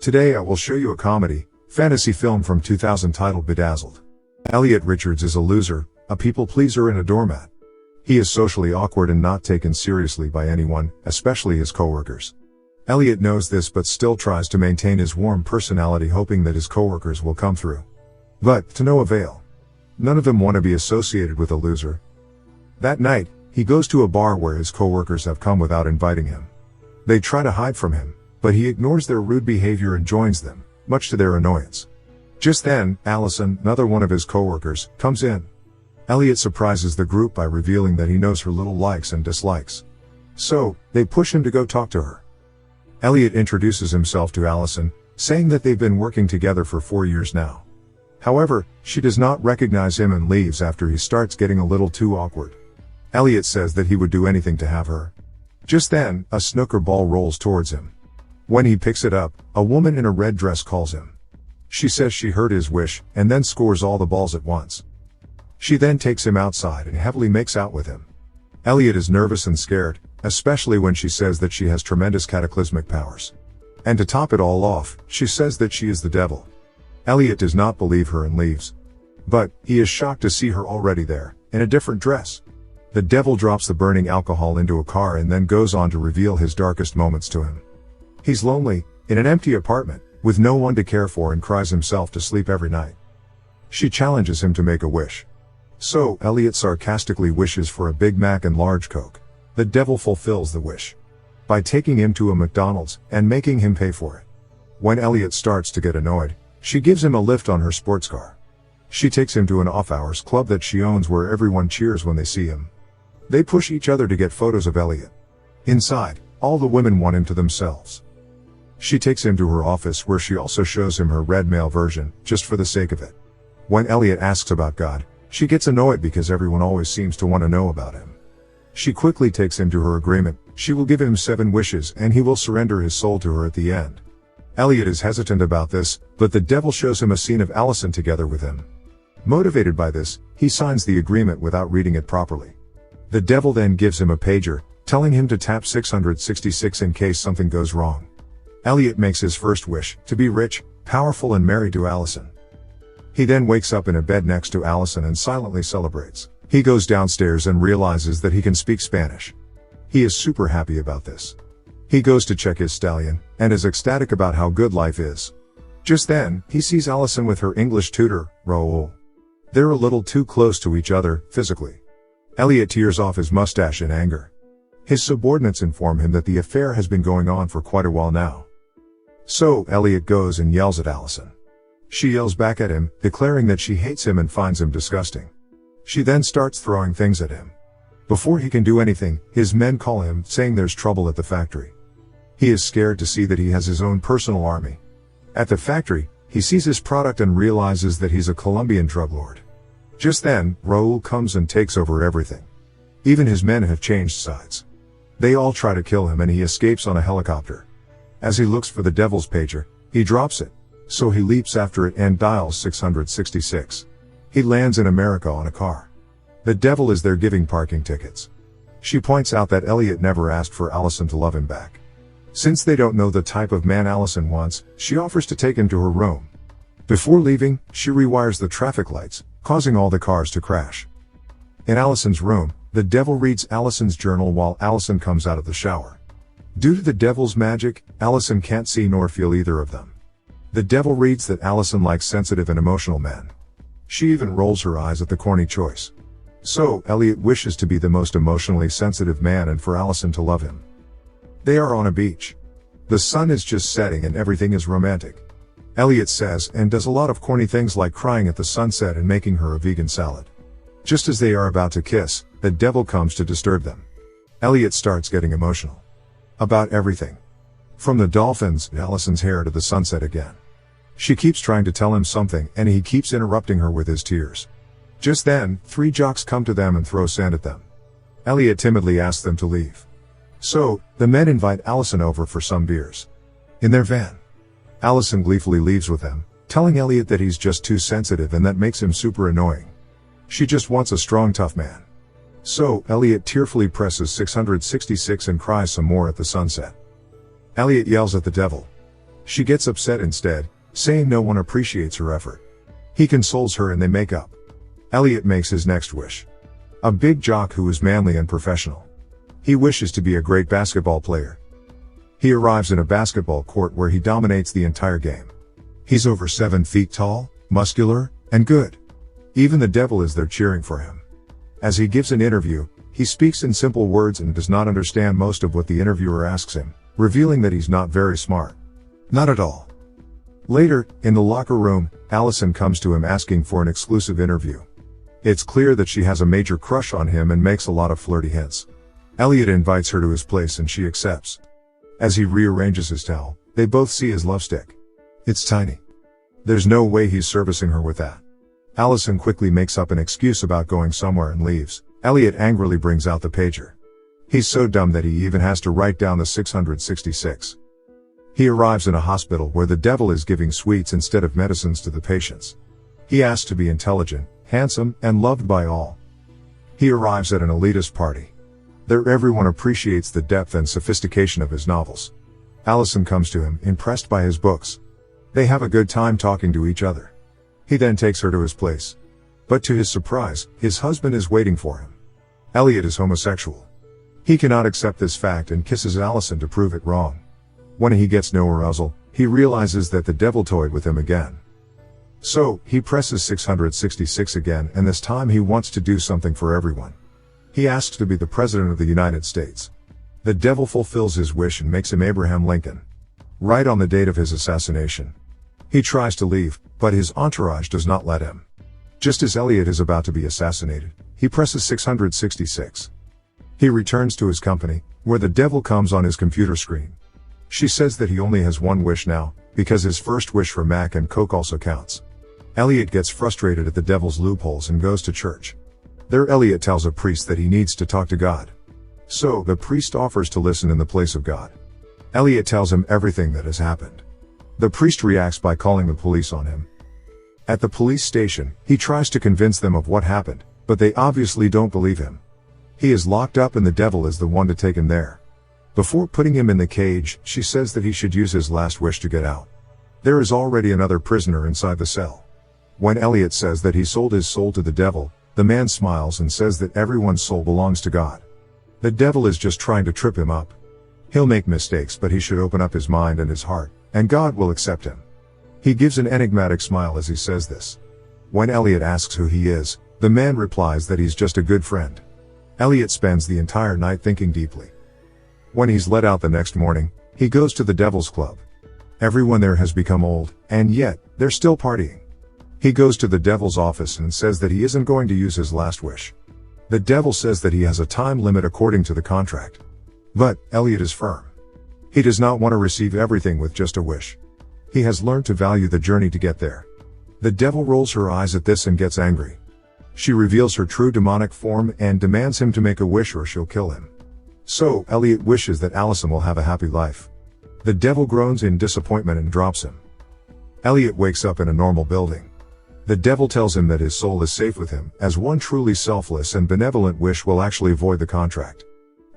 Today I will show you a comedy, fantasy film from 2000 titled Bedazzled. Elliot Richards is a loser, a people pleaser and a doormat. He is socially awkward and not taken seriously by anyone, especially his coworkers. Elliot knows this but still tries to maintain his warm personality, hoping that his coworkers will come through. But, to no avail. None of them want to be associated with a loser. That night, he goes to a bar where his coworkers have come without inviting him. They try to hide from him, but he ignores their rude behavior and joins them, much to their annoyance. Just then, Allison, another one of his coworkers, comes in. Elliot surprises the group by revealing that he knows her little likes and dislikes. So, they push him to go talk to her. Elliot introduces himself to Allison, saying that they've been working together for 4 years now. However, she does not recognize him and leaves after he starts getting a little too awkward. Elliot says that he would do anything to have her. Just then, a snooker ball rolls towards him. When he picks it up, a woman in a red dress calls him. She says she heard his wish, and then scores all the balls at once. She then takes him outside and heavily makes out with him. Elliot is nervous and scared, especially when she says that she has tremendous cataclysmic powers. And to top it all off, she says that she is the devil. Elliot does not believe her and leaves. But, he is shocked to see her already there, in a different dress. The devil drops the burning alcohol into a car and then goes on to reveal his darkest moments to him. He's lonely, in an empty apartment, with no one to care for, and cries himself to sleep every night. She challenges him to make a wish. So, Elliot sarcastically wishes for a Big Mac and large Coke. The devil fulfills the wish by taking him to a McDonald's and making him pay for it. When Elliot starts to get annoyed, she gives him a lift on her sports car. She takes him to an off-hours club that she owns where everyone cheers when they see him. They push each other to get photos of Elliot. Inside, all the women want him to themselves. She takes him to her office where she also shows him her red mail version, just for the sake of it. When Elliot asks about God, she gets annoyed because everyone always seems to want to know about him. She quickly takes him to her agreement. She will give him 7 wishes and he will surrender his soul to her at the end. Elliot is hesitant about this, but the devil shows him a scene of Allison together with him. Motivated by this, he signs the agreement without reading it properly. The devil then gives him a pager, telling him to tap 666 in case something goes wrong. Elliot makes his first wish, to be rich, powerful and married to Allison. He then wakes up in a bed next to Allison and silently celebrates. He goes downstairs and realizes that he can speak Spanish. He is super happy about this. He goes to check his stallion, and is ecstatic about how good life is. Just then, he sees Allison with her English tutor, Raul. They're a little too close to each other, physically. Elliot tears off his mustache in anger. His subordinates inform him that the affair has been going on for quite a while now. So, Elliot goes and yells at Allison. She yells back at him, declaring that she hates him and finds him disgusting. She then starts throwing things at him. Before he can do anything, his men call him, saying there's trouble at the factory. He is scared to see that he has his own personal army. At the factory, he sees his product and realizes that he's a Colombian drug lord. Just then, Raul comes and takes over everything. Even his men have changed sides. They all try to kill him and he escapes on a helicopter. As he looks for the devil's pager, he drops it. So he leaps after it and dials 666. He lands in America on a car. The devil is there giving parking tickets. She points out that Elliot never asked for Allison to love him back. Since they don't know the type of man Allison wants, she offers to take him to her room. Before leaving, she rewires the traffic lights, causing all the cars to crash. In Allison's room, the devil reads Allison's journal while Allison comes out of the shower. Due to the devil's magic, Allison can't see nor feel either of them. The devil reads that Allison likes sensitive and emotional men. She even rolls her eyes at the corny choice. So, Elliot wishes to be the most emotionally sensitive man and for Allison to love him. They are on a beach. The sun is just setting and everything is romantic. Elliot says and does a lot of corny things like crying at the sunset and making her a vegan salad. Just as they are about to kiss, the devil comes to disturb them. Elliot starts getting emotional. About everything. From the dolphins, Allison's hair to the sunset again. She keeps trying to tell him something and he keeps interrupting her with his tears. Just then, 3 jocks come to them and throw sand at them. Elliot timidly asks them to leave. So, the men invite Allison over for some beers. In their van. Allison gleefully leaves with them, telling Elliot that he's just too sensitive and that makes him super annoying. She just wants a strong tough man. So, Elliot tearfully presses 666 and cries some more at the sunset. Elliot yells at the devil. She gets upset instead, saying no one appreciates her effort. He consoles her and they make up. Elliot makes his next wish. A big jock who is manly and professional. He wishes to be a great basketball player. He arrives in a basketball court where he dominates the entire game. He's over 7 feet tall, muscular, and good. Even the devil is there cheering for him. As he gives an interview, he speaks in simple words and does not understand most of what the interviewer asks him, revealing that he's not very smart. Not at all. Later, in the locker room, Allison comes to him asking for an exclusive interview. It's clear that she has a major crush on him and makes a lot of flirty hints. Elliot invites her to his place and she accepts. As he rearranges his towel, they both see his love stick. It's tiny. There's no way he's servicing her with that. Allison quickly makes up an excuse about going somewhere and leaves. Elliot angrily brings out the pager. He's so dumb that he even has to write down the 666. He arrives in a hospital where the devil is giving sweets instead of medicines to the patients. He asks to be intelligent, handsome, and loved by all. He arrives at an elitist party. There everyone appreciates the depth and sophistication of his novels. Allison comes to him, impressed by his books. They have a good time talking to each other. He then takes her to his place. But to his surprise, his husband is waiting for him. Elliot is homosexual. He cannot accept this fact and kisses Allison to prove it wrong. When he gets no arousal, he realizes that the devil toyed with him again. So, he presses 666 again, and this time he wants to do something for everyone. He asks to be the President of the United States. The devil fulfills his wish and makes him Abraham Lincoln. Right on the date of his assassination. He tries to leave, but his entourage does not let him. Just as Elliot is about to be assassinated, he presses 666. He returns to his company, where the devil comes on his computer screen. She says that he only has one wish now, because his first wish for Mac and Coke also counts. Elliot gets frustrated at the devil's loopholes and goes to church. There Elliot tells a priest that he needs to talk to God. So, the priest offers to listen in the place of God. Elliot tells him everything that has happened. The priest reacts by calling the police on him. At the police station, he tries to convince them of what happened, but they obviously don't believe him. He is locked up and the devil is the one to take him there. Before putting him in the cage, she says that he should use his last wish to get out. There is already another prisoner inside the cell. When Elliot says that he sold his soul to the devil, the man smiles and says that everyone's soul belongs to God. The devil is just trying to trip him up. He'll make mistakes, but he should open up his mind and his heart, and God will accept him. He gives an enigmatic smile as he says this. When Elliot asks who he is, the man replies that he's just a good friend. Elliot spends the entire night thinking deeply. When he's let out the next morning, he goes to the devil's club. Everyone there has become old, and yet, they're still partying. He goes to the devil's office and says that he isn't going to use his last wish. The devil says that he has a time limit according to the contract. But, Elliot is firm. He does not want to receive everything with just a wish. He has learned to value the journey to get there. The devil rolls her eyes at this and gets angry. She reveals her true demonic form and demands him to make a wish or she'll kill him. So, Elliot wishes that Allison will have a happy life. The devil groans in disappointment and drops him. Elliot wakes up in a normal building. The devil tells him that his soul is safe with him, as one truly selfless and benevolent wish will actually void the contract.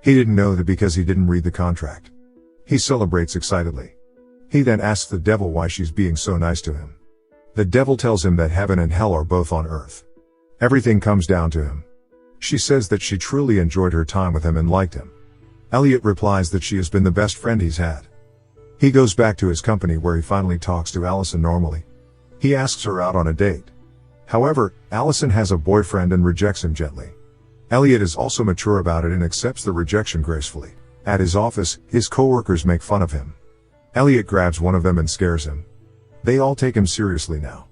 He didn't know that because he didn't read the contract. He celebrates excitedly. He then asks the devil why she's being so nice to him. The devil tells him that heaven and hell are both on earth. Everything comes down to him. She says that she truly enjoyed her time with him and liked him. Elliot replies that she has been the best friend he's had. He goes back to his company where he finally talks to Allison normally. He asks her out on a date. However, Allison has a boyfriend and rejects him gently. Elliot is also mature about it and accepts the rejection gracefully. At his office, his coworkers make fun of him. Elliot grabs one of them and scares him. They all take him seriously now.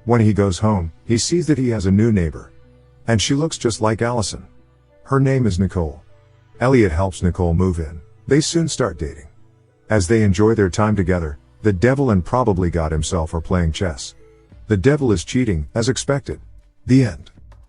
When he goes home, he sees that he has a new neighbor. And she looks just like Allison. Her name is Nicole. Elliot helps Nicole move in. They soon start dating. As they enjoy their time together, the devil and probably God himself are playing chess. The devil is cheating, as expected. The end.